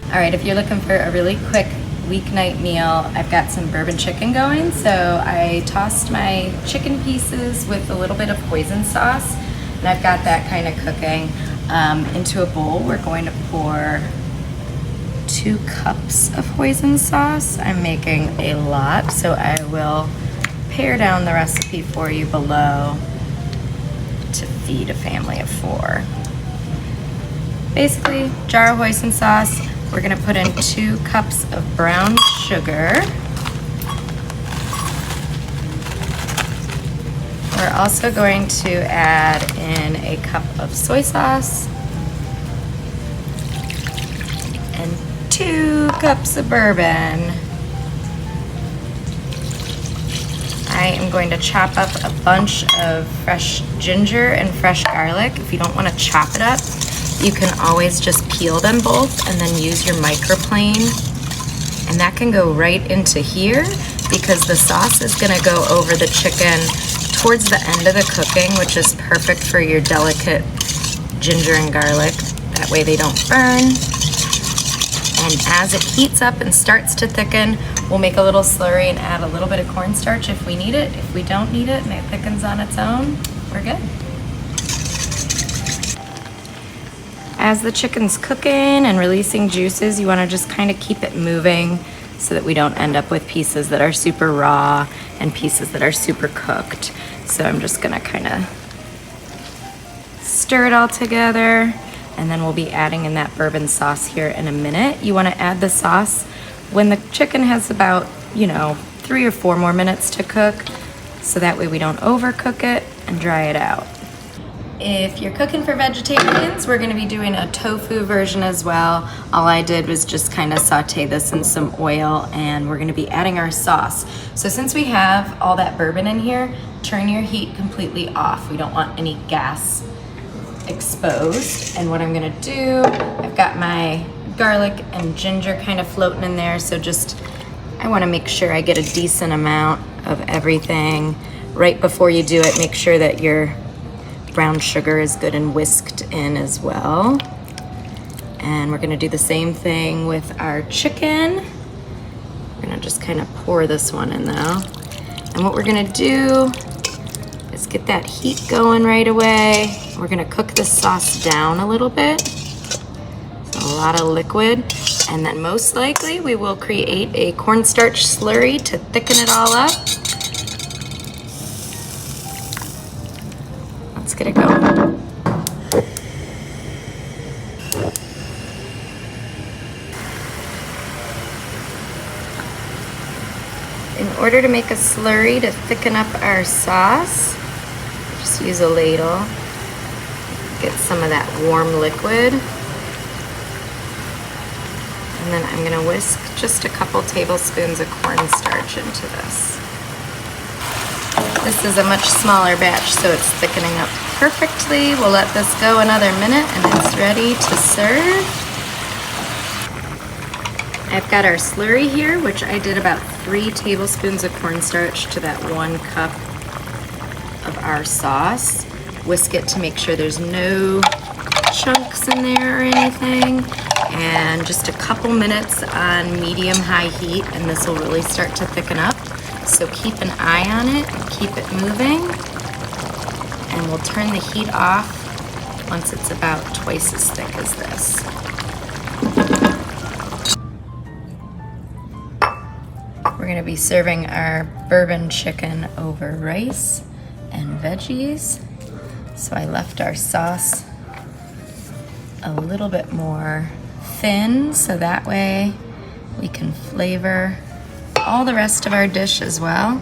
All right, if you're looking for a really quick weeknight meal, I've got some bourbon chicken going. So I tossed my chicken pieces with a little bit of hoisin sauce, and I've got that kind of cooking. Into a bowl, we're going to pour 2 cups of hoisin sauce. I'm making a lot, so I will pare down the recipe for you below to feed a family of 4. Basically, jar of hoisin sauce. We're gonna put in 2 cups of brown sugar. We're also going to add in a cup of soy sauce and 2 cups of bourbon. I am going to chop up a bunch of fresh ginger and fresh garlic. If you don't want to chop it up, you can always just peel them both and then use your microplane. And that can go right into here because the sauce is gonna go over the chicken towards the end of the cooking, which is perfect for your delicate ginger and garlic. That way they don't burn. And as it heats up and starts to thicken, we'll make a little slurry and add a little bit of cornstarch if we need it. If we don't need it and it thickens on its own, we're good. As the chicken's cooking and releasing juices, you want to just kind of keep it moving so that we don't end up with pieces that are super raw and pieces that are super cooked. So I'm just gonna kind of stir it all together, and then we'll be adding in that bourbon sauce here in a minute. You want to add the sauce when the chicken has about, 3 or 4 more minutes to cook, so that way we don't overcook it and dry it out. If you're cooking for vegetarians, we're gonna be doing a tofu version as well. All I did was just kind of saute this in some oil, and we're gonna be adding our sauce. So since we have all that bourbon in here, turn your heat completely off. We don't want any gas exposed. And what I'm gonna do, I've got my garlic and ginger kind of floating in there, so I wanna make sure I get a decent amount of everything. Right before you do it, make sure that your brown sugar is good and whisked in as well. And we're gonna do the same thing with our chicken. We're gonna just kind of pour this one in though. And what we're gonna do is get that heat going right away. We're gonna cook the sauce down a little bit. So a lot of liquid. And then most likely we will create a cornstarch slurry to thicken it all up. Let's get it going. In order to make a slurry to thicken up our sauce, just use a ladle. Get some of that warm liquid. And then I'm gonna whisk just a couple tablespoons of cornstarch into this. This is a much smaller batch, so it's thickening up perfectly. We'll let this go another minute and it's ready to serve. I've got our slurry here, which I did about 3 tablespoons of cornstarch to that 1 cup of our sauce. Whisk it to make sure there's no chunks in there or anything. And just a couple minutes on medium-high heat, and this will really start to thicken up. So keep an eye on it and keep it moving. And we'll turn the heat off once it's about twice as thick as this. We're gonna be serving our bourbon chicken over rice and veggies. So I left our sauce a little bit more thin, so that way we can flavor all the rest of our dish as well.